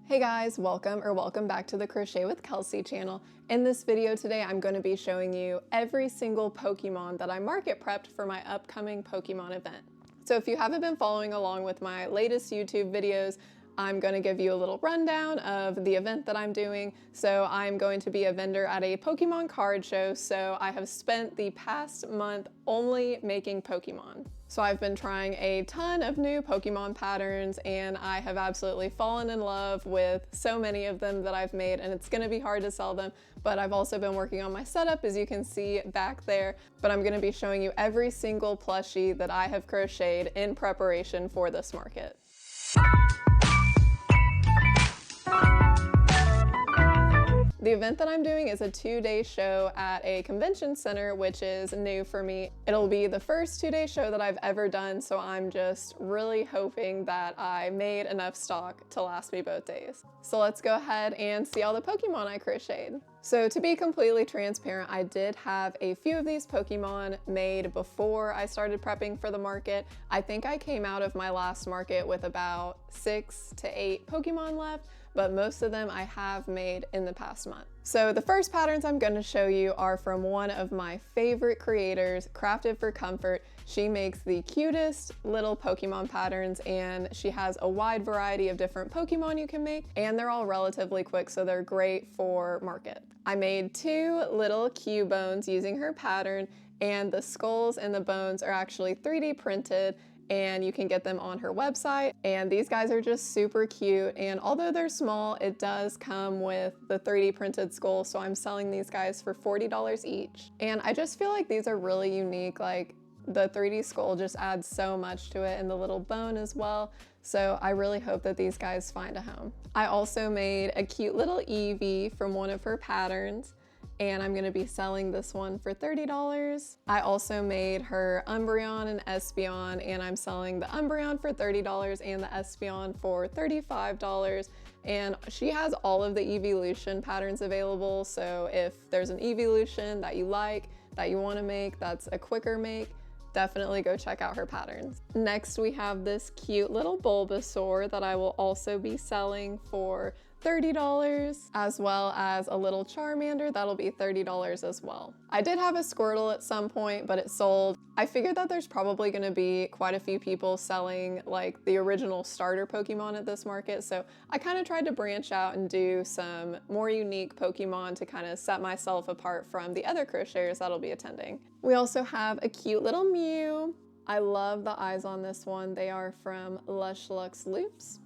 Hey guys, welcome back to the Crochet with Kelsey channel. In this video today, I'm going to be showing you every single Pokemon that I market prepped for my upcoming Pokemon event. So if you haven't been following along with my latest YouTube videos, I'm going to give you a little rundown of the event that I'm doing. So I'm going to be a vendor at a Pokemon card show, so I have spent the past month only making Pokemon. So I've been trying a ton of new Pokemon patterns and I have absolutely fallen in love with so many of them that I've made, and it's gonna be hard to sell them, but I've also been working on my setup, as you can see back there. But I'm gonna be showing you every single plushie that I have crocheted in preparation for this market. The event that I'm doing is a 2-day show at a convention center, which is new for me. It'll be the first 2-day show that I've ever done, so I'm just really hoping that I made enough stock to last me both days. So let's go ahead and see all the Pokemon I crocheted. So to be completely transparent, I did have a few of these Pokemon made before I started prepping for the market. I think I came out of my last market with about 6 to 8 Pokemon left, but most of them I have made in the past month. So the first patterns I'm going to show you are from one of my favorite creators, Crafted for Comfort. She makes the cutest little Pokemon patterns, and she has a wide variety of different Pokemon you can make, and they're all relatively quick, so they're great for market. I made 2 little Cubones using her pattern, and the skulls and the bones are actually 3D printed, and you can get them on her website. And these guys are just super cute, and although they're small, it does come with the 3D printed skull, so I'm selling these guys for $40 each. And I just feel like these are really unique. Like, the 3D skull just adds so much to it, and the little bone as well. So I really hope that these guys find a home. I also made a cute little Eevee from one of her patterns, and I'm gonna be selling this one for $30. I also made her Umbreon and Espeon, and I'm selling the Umbreon for $30 and the Espeon for $35. And she has all of the Eeveelution patterns available, so if there's an Eeveelution that you like, that you wanna make, that's a quicker make, definitely go check out her patterns. Next, we have this cute little Bulbasaur that I will also be selling for $30, as well as a little Charmander that'll be $30 as well. I did have a Squirtle at some point, but it sold. I figured that there's probably gonna be quite a few people selling like the original starter Pokemon at this market, so I kind of tried to branch out and do some more unique Pokemon to kind of set myself apart from the other crocheters that'll be attending. We also have a cute little Mew. I love the eyes on this one. They are from Lush Lux Loops.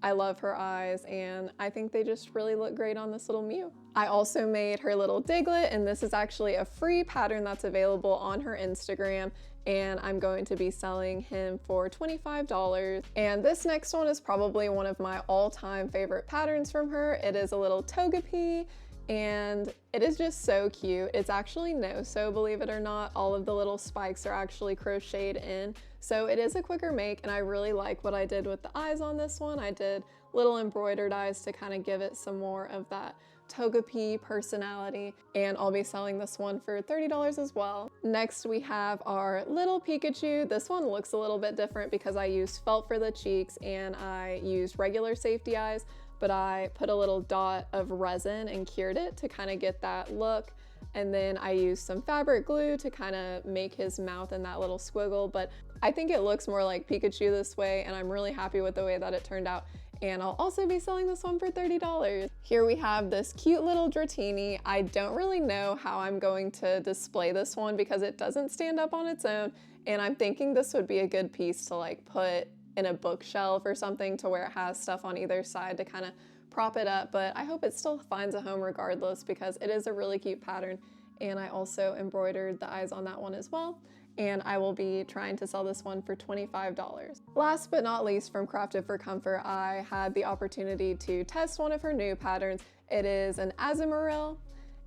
I love her eyes, and I think they just really look great on this little Mew. I also made her little Diglett, and this is actually a free pattern that's available on her Instagram, and I'm going to be selling him for $25. And this next one is probably one of my all-time favorite patterns from her. It is a little Togepi, and it is just so cute. It's actually no-sew, believe it or not. All of the little spikes are actually crocheted in, so it is a quicker make, and I really like what I did with the eyes on this one. I did little embroidered eyes to kind of give it some more of that Togepi personality, and I'll be selling this one for $30 as well. Next, we have our little Pikachu. This one looks a little bit different because I used felt for the cheeks and I used regular safety eyes, but I put a little dot of resin and cured it to kind of get that look. And then I used some fabric glue to kind of make his mouth in that little squiggle, but I think it looks more like Pikachu this way, and I'm really happy with the way that it turned out. And I'll also be selling this one for $30. Here we have this cute little Dratini. I don't really know how I'm going to display this one because it doesn't stand up on its own, and I'm thinking this would be a good piece to like put in a bookshelf or something to where it has stuff on either side to kind of prop it up, but I hope it still finds a home regardless because it is a really cute pattern. And I also embroidered the eyes on that one as well, and I will be trying to sell this one for $25. Last but not least, from Crafted for Comfort, I had the opportunity to test one of her new patterns. It is an Azumarill,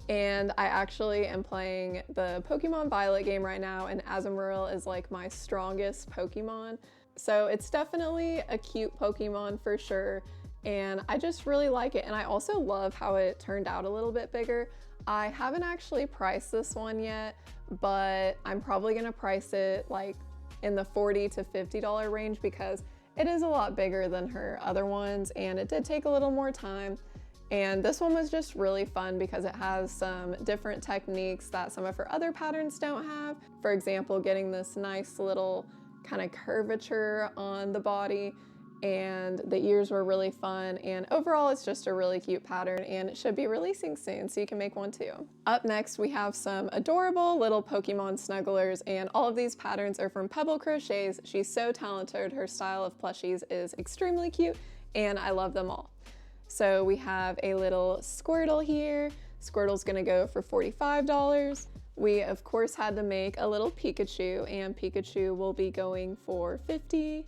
and I actually am playing the Pokemon Violet game right now, and Azumarill is like my strongest Pokemon. So it's definitely a cute Pokemon for sure, and I just really like it. And I also love how it turned out a little bit bigger. I haven't actually priced this one yet, but I'm probably gonna price it like in the $40 to $50 range because it is a lot bigger than her other ones, and it did take a little more time. And this one was just really fun because it has some different techniques that some of her other patterns don't have. For example, getting this nice little kind of curvature on the body, and the ears were really fun, and overall it's just a really cute pattern, and it should be releasing soon, so you can make one too. Up next we have some adorable little Pokemon snugglers, and all of these patterns are from Pebble Crochets. She's so talented, her style of plushies is extremely cute, and I love them all. So we have a little Squirtle here. Squirtle's gonna go for $45. We of course had to make a little Pikachu, and Pikachu will be going for $50.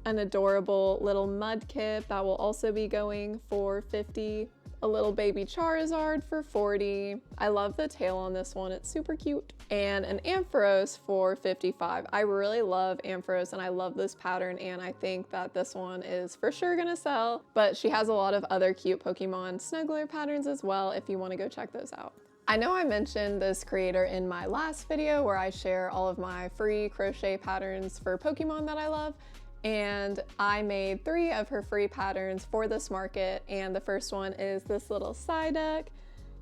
An adorable little Mudkip that will also be going for $50. A little baby Charizard for $40. I love the tail on this one, it's super cute. And an Ampharos for $55. I really love Ampharos and I love this pattern, and I think that this one is for sure gonna sell, but she has a lot of other cute Pokemon snuggler patterns as well if you wanna go check those out. I know I mentioned this creator in my last video where I share all of my free crochet patterns for Pokemon that I love, and I made 3 of her free patterns for this market, and the first one is this little Psyduck.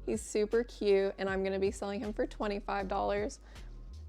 He's super cute, and I'm gonna be selling him for $25.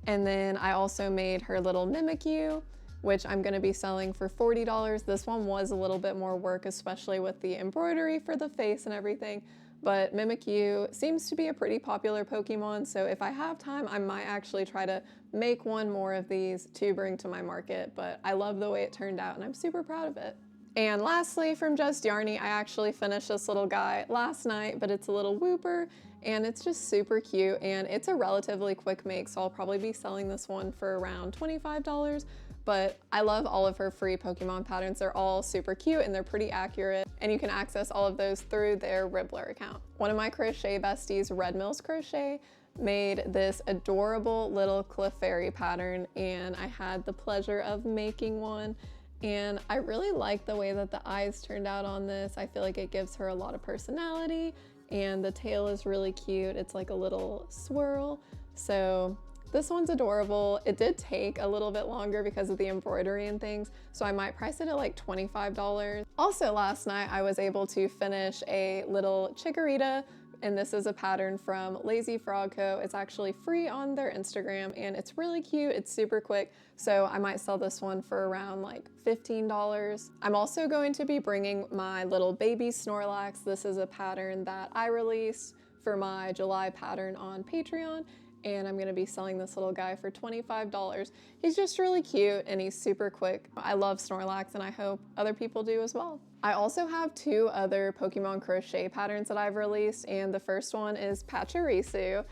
And then I also made her little Mimikyu, which I'm gonna be selling for $40. This one was a little bit more work, especially with the embroidery for the face and everything, but Mimikyu seems to be a pretty popular Pokemon, so if I have time, I might actually try to make one more of these to bring to my market, but I love the way it turned out and I'm super proud of it. And lastly, from Just Yarnie, I actually finished this little guy last night, but it's a little Wooper, and it's just super cute, and it's a relatively quick make, so I'll probably be selling this one for around $25. But I love all of her free Pokemon patterns. They're all super cute and they're pretty accurate, and you can access all of those through their Ribbler account. One of my crochet besties, Red Mills Crochet, made this adorable little Clefairy pattern, and I had the pleasure of making one, and I really like the way that the eyes turned out on this. I feel like it gives her a lot of personality, and the tail is really cute. It's like a little swirl. So this one's adorable. It did take a little bit longer because of the embroidery and things, so I might price it at like $25. Also last night I was able to finish a little Chikorita, and this is a pattern from Lazy Frog Co. It's actually free on their Instagram, and it's really cute. It's super quick, so I might sell this one for around like $15. I'm also going to be bringing my little baby Snorlax. This is a pattern that I released for my July pattern on Patreon, and I'm gonna be selling this little guy for $25. He's just really cute and he's super quick. I love Snorlax and I hope other people do as well. I also have 2 other Pokemon crochet patterns that I've released, and the first one is Pachirisu.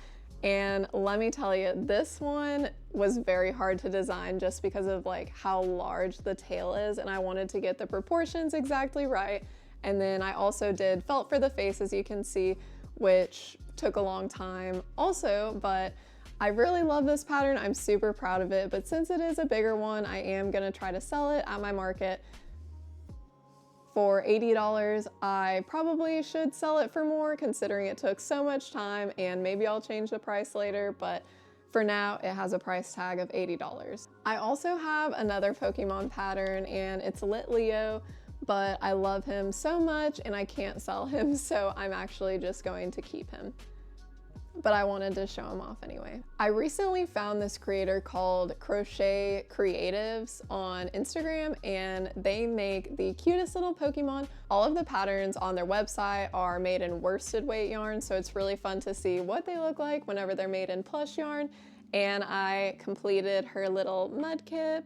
And let me tell you, this one was very hard to design just because of like how large the tail is, and I wanted to get the proportions exactly right. And then I also did felt for the face, as you can see, which took a long time also, but I really love this pattern. I'm super proud of it, but since it is a bigger one, I am gonna try to sell it at my market for $80. I probably should sell it for more considering it took so much time, and maybe I'll change the price later, but for now it has a price tag of $80. I also have another Pokemon pattern, and it's Lit Leo, but I love him so much and I can't sell him, so I'm actually just going to keep him. But I wanted to show him off anyway. I recently found this creator called Crochet Creatives on Instagram, and they make the cutest little Pokemon. All of the patterns on their website are made in worsted weight yarn, so it's really fun to see what they look like whenever they're made in plush yarn. And I completed her little Mudkip,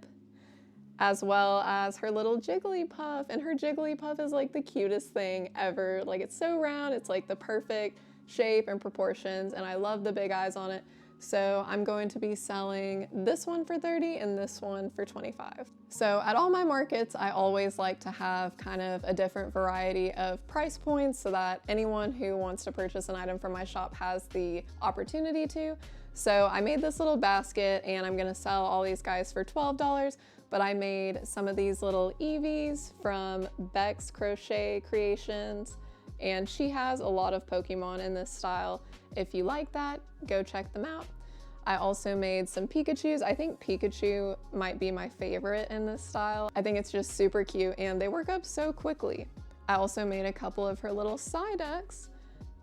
as well as her little Jigglypuff, and her Jigglypuff is like the cutest thing ever. Like, it's so round, it's like the perfect shape and proportions, and I love the big eyes on it. So I'm going to be selling this one for $30 and this one for $25. So at all my markets, I always like to have kind of a different variety of price points so that anyone who wants to purchase an item from my shop has the opportunity to. So I made this little basket, and I'm gonna sell all these guys for $12, but I made some of these little Eevees from Beck's Crochet Creations, and she has a lot of Pokemon in this style. If you like that, go check them out. I also made some Pikachus. I think Pikachu might be my favorite in this style. I think it's just super cute and they work up so quickly. I also made a couple of her little Psyducks,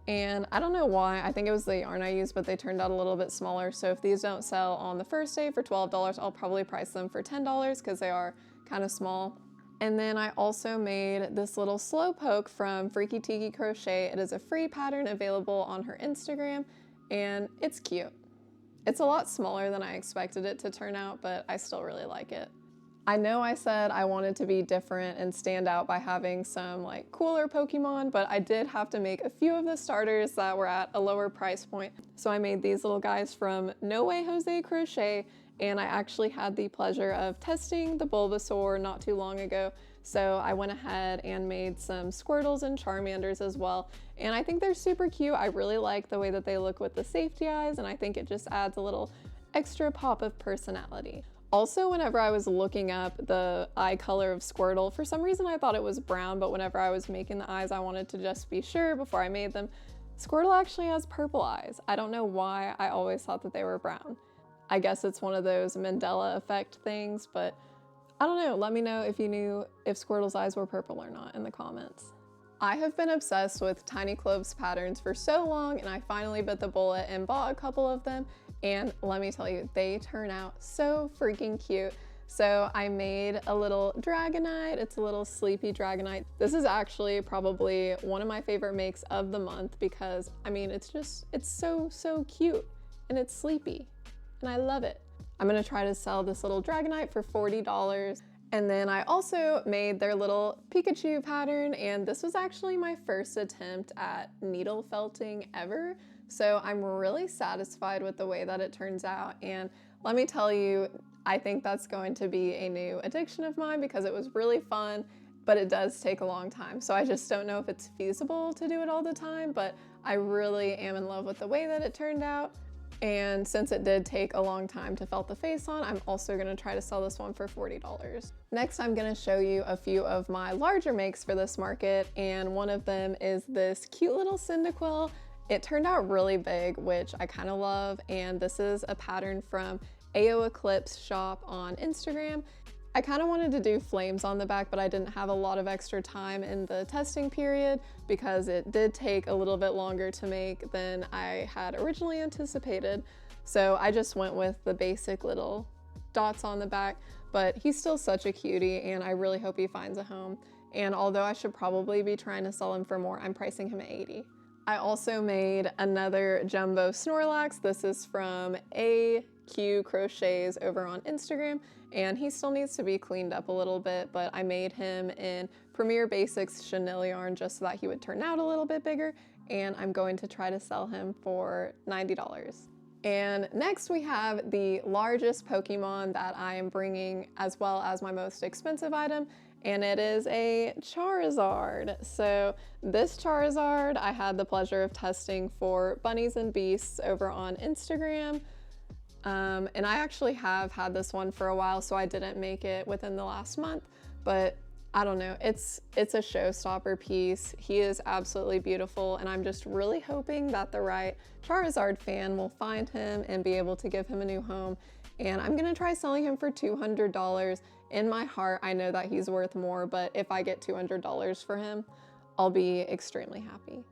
and I don't know why, I think it was the yarn I used, but they turned out a little bit smaller. So if these don't sell on the first day for $12, I'll probably price them for $10 because they are kind of small. And then I also made this little Slowpoke from Freaky Tiki Crochet. It is a free pattern available on her Instagram, and it's cute. It's a lot smaller than I expected it to turn out, but I still really like it. I know I said I wanted to be different and stand out by having some like cooler Pokemon, but I did have to make a few of the starters that were at a lower price point. So I made these little guys from No Way Jose Crochet, and I actually had the pleasure of testing the Bulbasaur not too long ago. So I went ahead and made some Squirtles and Charmanders as well. And I think they're super cute. I really like the way that they look with the safety eyes, and I think it just adds a little extra pop of personality. Also, whenever I was looking up the eye color of Squirtle, for some reason I thought it was brown, but whenever I was making the eyes, I wanted to just be sure before I made them. Squirtle actually has purple eyes. I don't know why I always thought that they were brown. I guess it's one of those Mandela effect things, but I don't know. Let me know if you knew if Squirtle's eyes were purple or not in the comments. I have been obsessed with Tiny Clove's patterns for so long, and I finally bit the bullet and bought a couple of them. And let me tell you, they turn out so freaking cute. So I made a little Dragonite. It's a little sleepy Dragonite. This is actually probably one of my favorite makes of the month because, I mean, it's so cute and it's sleepy and I love it. I'm gonna try to sell this little Dragonite for $40. And then I also made their little Pikachu pattern, and this was actually my first attempt at needle felting ever. So I'm really satisfied with the way that it turns out. And let me tell you, I think that's going to be a new addiction of mine because it was really fun, but it does take a long time. So I just don't know if it's feasible to do it all the time, but I really am in love with the way that it turned out. And since it did take a long time to felt the face on, I'm also gonna try to sell this one for $40. Next, I'm gonna show you a few of my larger makes for this market, and one of them is this cute little Cyndaquil. It turned out really big, which I kind of love, and this is a pattern from AO Eclipse shop on Instagram. I kind of wanted to do flames on the back, but I didn't have a lot of extra time in the testing period because it did take a little bit longer to make than I had originally anticipated. So I just went with the basic little dots on the back, but he's still such a cutie and I really hope he finds a home. And although I should probably be trying to sell him for more, I'm pricing him at $80. I also made another jumbo Snorlax. This is from AQ Crochets over on Instagram, and he still needs to be cleaned up a little bit, but I made him in Premier Basics chenille yarn just so that he would turn out a little bit bigger, and I'm going to try to sell him for $90. And next we have the largest Pokemon that I am bringing as well as my most expensive item, and it is a Charizard. So this Charizard I had the pleasure of testing for Bunnies and Beasts over on Instagram. And I actually have had this one for a while, so I didn't make it within the last month, but I don't know, it's a showstopper piece. He is absolutely beautiful, and I'm just really hoping that the right Charizard fan will find him and be able to give him a new home. And I'm gonna try selling him for $200. In my heart, I know that he's worth more, but if I get $200 for him, I'll be extremely happy.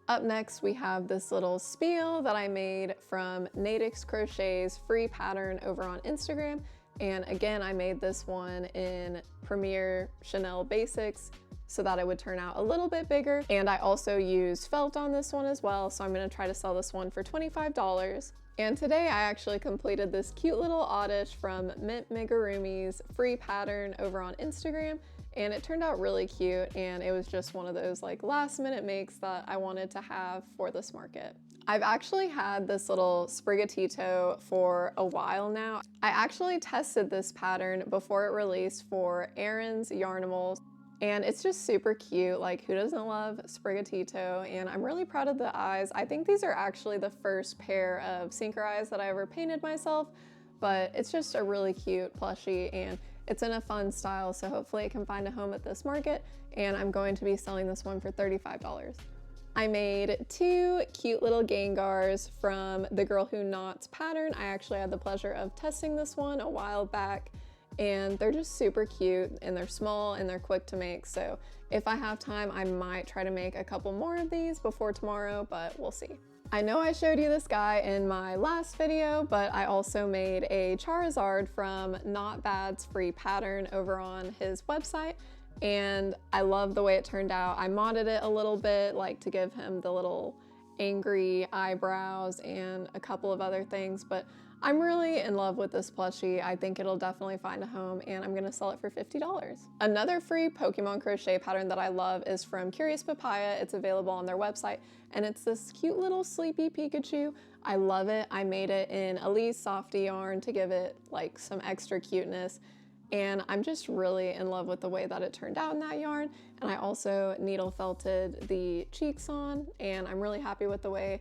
Up next, we have this little spiel that I made from Nadix Crochet's free pattern over on Instagram. And again, I made this one in Premier Chanel Basics so that it would turn out a little bit bigger. And I also used felt on this one as well, so I'm gonna try to sell this one for $25. And today I actually completed this cute little oddish from Mint Amigurumi's free pattern over on Instagram, and it turned out really cute, and it was just one of those like last minute makes that I wanted to have for this market. I've actually had this little Sprigatito for a while now. I actually tested this pattern before it released for Erin's Yarnimals, and it's just super cute. Like, who doesn't love Sprigatito? And I'm really proud of the eyes. I think these are actually the first pair of sinker eyes that I ever painted myself, but it's just a really cute plushie, and it's in a fun style, so hopefully it can find a home at this market, and I'm going to be selling this one for $35. I made 2 cute little Gengars from the Girl Who Knots pattern. I actually had the pleasure of testing this one a while back, and they're just super cute, and they're small and they're quick to make. So if I have time, I might try to make a couple more of these before tomorrow, but we'll see. I know I showed you this guy in my last video, but I also made a Charizard from Not Bad's free pattern over on his website, and I love the way it turned out. I modded it a little bit, like to give him the little angry eyebrows and a couple of other things, but I'm really in love with this plushie. I think it'll definitely find a home, and I'm gonna sell it for $50. Another free Pokemon crochet pattern that I love is from Curious Papaya. It's available on their website, and it's this cute little sleepy Pikachu. I love it. I made it in Elise Softy yarn to give it like some extra cuteness, and I'm just really in love with the way that it turned out in that yarn. And I also needle felted the cheeks on, and I'm really happy with the way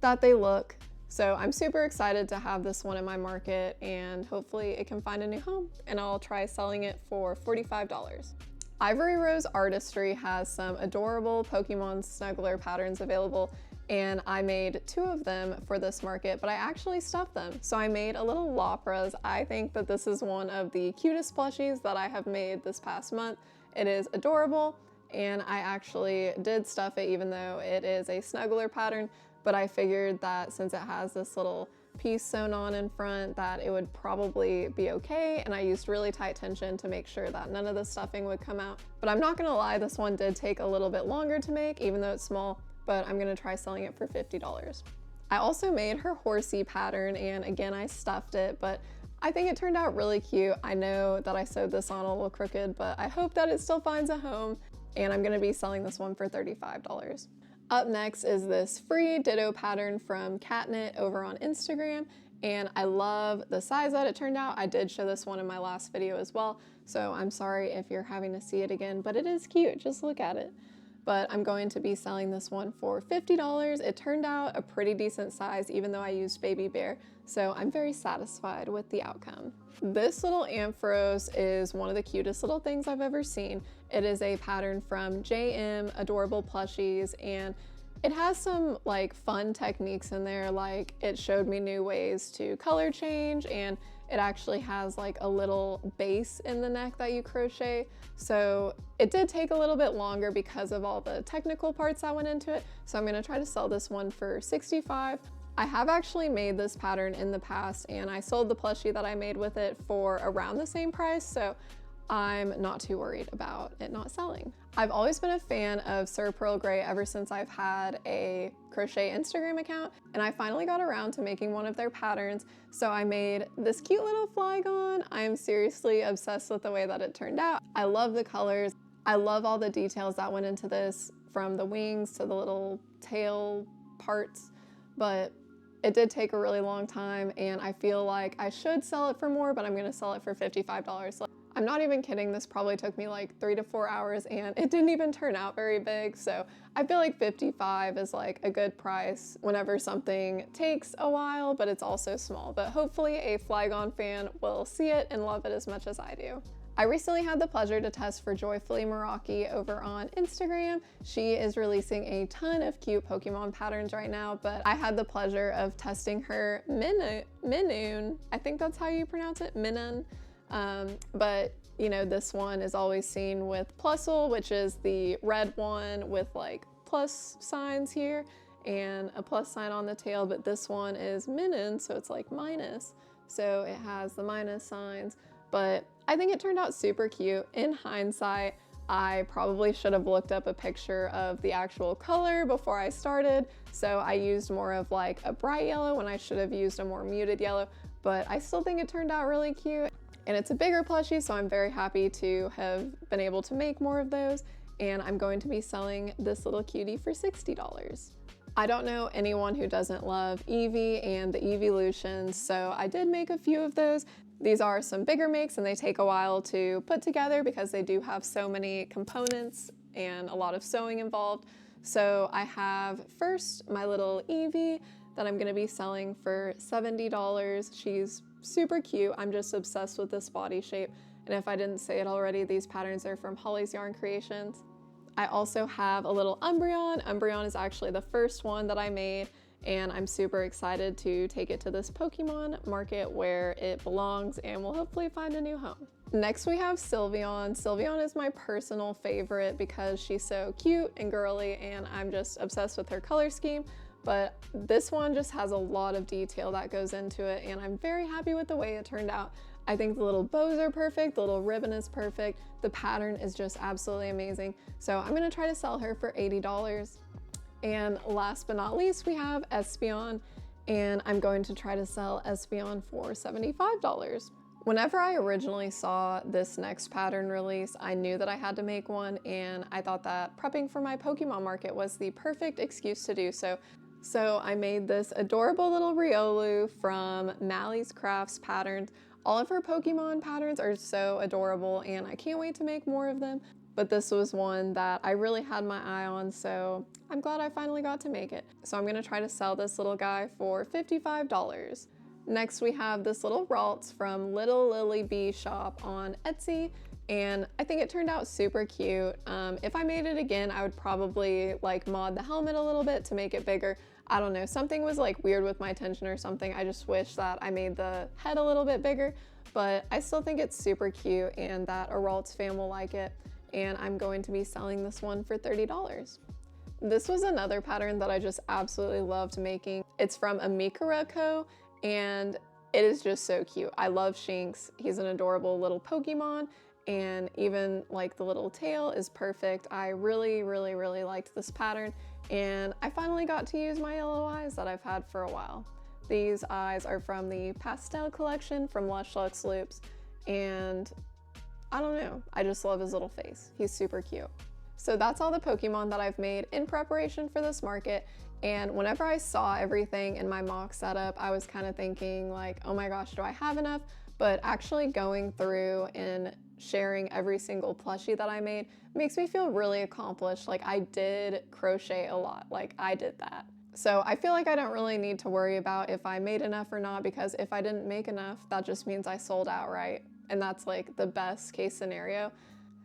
that they look. So I'm super excited to have this one in my market, and hopefully it can find a new home, and I'll try selling it for $45. Ivory Rose Artistry has some adorable Pokemon snuggler patterns available, and I made 2 of them for this market, but I actually stuffed them. So I made a little Lapras. I think that this is one of the cutest plushies that I have made this past month. It is adorable, and I actually did stuff it even though it is a snuggler pattern, but I figured that since it has this little piece sewn on in front that it would probably be okay, and I used really tight tension to make sure that none of the stuffing would come out. But I'm not gonna lie, this one did take a little bit longer to make, even though it's small, but I'm gonna try selling it for $50. I also made her horsey pattern, and again, I stuffed it, but I think it turned out really cute. I know that I sewed this on a little crooked, but I hope that it still finds a home, and I'm gonna be selling this one for $35. Up next is this free Ditto pattern from Catnit over on Instagram, and I love the size that it turned out. I did show this one in my last video as well, so I'm sorry if you're having to see it again, but it is cute, just look at it. But I'm going to be selling this one for $50. It turned out a pretty decent size, even though I used Baby Bear, so I'm very satisfied with the outcome. This little Ampharos is one of the cutest little things I've ever seen. It is a pattern from JM Adorable Plushies, and it has some like fun techniques in there, like it showed me new ways to color change, and it actually has like a little base in the neck that you crochet. So it did take a little bit longer because of all the technical parts that went into it. So I'm gonna try to sell this one for $65. I have actually made this pattern in the past, and I sold the plushie that I made with it for around the same price, so I'm not too worried about it not selling. I've always been a fan of Sir Pearl Grey ever since I've had a crochet Instagram account, and I finally got around to making one of their patterns. So I made this cute little Flygon. I am seriously obsessed with the way that it turned out. I love the colors. I love all the details that went into this, from the wings to the little tail parts, but it did take a really long time, and I feel like I should sell it for more, but I'm gonna sell it for $55. I'm not even kidding, this probably took me like 3 to 4 hours, and it didn't even turn out very big, so I feel like 55 is like a good price whenever something takes a while, but it's also small. But hopefully a Flygon fan will see it and love it as much as I do. I recently had the pleasure to test for Joyfully Meraki over on Instagram. She is releasing a ton of cute Pokemon patterns right now, but I had the pleasure of testing her Minoon. I think that's how you pronounce it, Minun. But you know, this one is always seen with Plusle, which is the red one with like plus signs here and a plus sign on the tail, but this one is Minun, so it's like minus. So it has the minus signs, but I think it turned out super cute. In hindsight, I probably should have looked up a picture of the actual color before I started. So I used more of like a bright yellow when I should have used a more muted yellow, but I still think it turned out really cute. And it's a bigger plushie, so I'm very happy to have been able to make more of those. And I'm going to be selling this little cutie for $60. I don't know anyone who doesn't love Eevee and the Eeveelutions, so I did make a few of those. These are some bigger makes, and they take a while to put together because they do have so many components and a lot of sewing involved. So I have first my little Eevee that I'm gonna be selling for $70. She's super cute. I'm just obsessed with this body shape. And if I didn't say it already, these patterns are from Holly's Yarn Creations. I also have a little Umbreon. Umbreon is actually the first one that I made, and I'm super excited to take it to this Pokemon market where it belongs and will hopefully find a new home. Next we have Sylveon. Sylveon is my personal favorite because she's so cute and girly, and I'm just obsessed with her color scheme. But this one just has a lot of detail that goes into it, and I'm very happy with the way it turned out. I think the little bows are perfect, the little ribbon is perfect, the pattern is just absolutely amazing. So I'm gonna try to sell her for $80. And last but not least, we have Espeon, and I'm going to try to sell Espeon for $75. Whenever I originally saw this next pattern release, I knew that I had to make one, and I thought that prepping for my Pokemon market was the perfect excuse to do so. So I made this adorable little Riolu from Mally's Crafts Patterns. All of her Pokemon patterns are so adorable, and I can't wait to make more of them. But this was one that I really had my eye on, so I'm glad I finally got to make it. So I'm gonna try to sell this little guy for $55. Next we have this little Ralts from Little Lily Bee Shop on Etsy, and I think it turned out super cute. If I made it again, I would probably like mod the helmet a little bit to make it bigger. I don't know, something was like weird with my tension or something. I just wish that I made the head a little bit bigger, but I still think it's super cute and that a Ralts fan will like it. And I'm going to be selling this one for $30. This was another pattern that I just absolutely loved making. It's from Amigurumi, and it is just so cute. I love Shinx. He's an adorable little Pokemon, and even like the little tail is perfect. I really liked this pattern, and I finally got to use my yellow eyes that I've had for a while. These eyes are from the pastel collection from Lush Lux Loops, and I don't know, I just love his little face. He's super cute. So that's all the Pokemon that I've made in preparation for this market. And whenever I saw everything in my mock setup, I was kind of thinking like, oh my gosh, do I have enough? But actually going through and sharing every single plushie that I made makes me feel really accomplished. Like I did crochet a lot, like I did that. So I feel like I don't really need to worry about if I made enough or not, because if I didn't make enough, that just means I sold out, right? And that's like the best case scenario.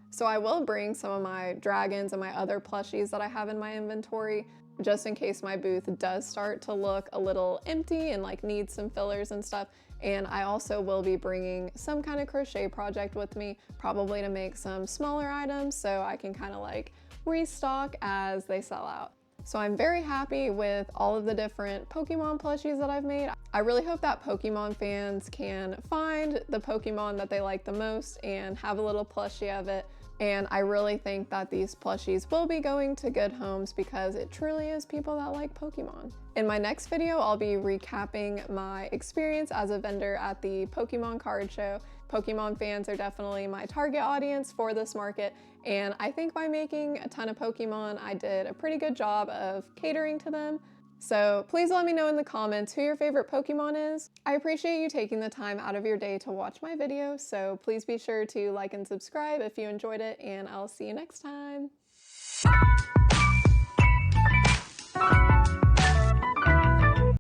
So I will bring some of my dragons and my other plushies that I have in my inventory, just in case my booth does start to look a little empty and like needs some fillers and stuff. And I also will be bringing some kind of crochet project with me, probably to make some smaller items so I can kind of like restock as they sell out. So I'm very happy with all of the different Pokemon plushies that I've made. I really hope that Pokemon fans can find the Pokemon that they like the most and have a little plushie of it. And I really think that these plushies will be going to good homes because it truly is people that like Pokemon. In my next video, I'll be recapping my experience as a vendor at the Pokemon card show. Pokemon fans are definitely my target audience for this market, and I think by making a ton of Pokemon, I did a pretty good job of catering to them. So please let me know in the comments who your favorite Pokemon is. I appreciate you taking the time out of your day to watch my video, so please be sure to like and subscribe if you enjoyed it, and I'll see you next time.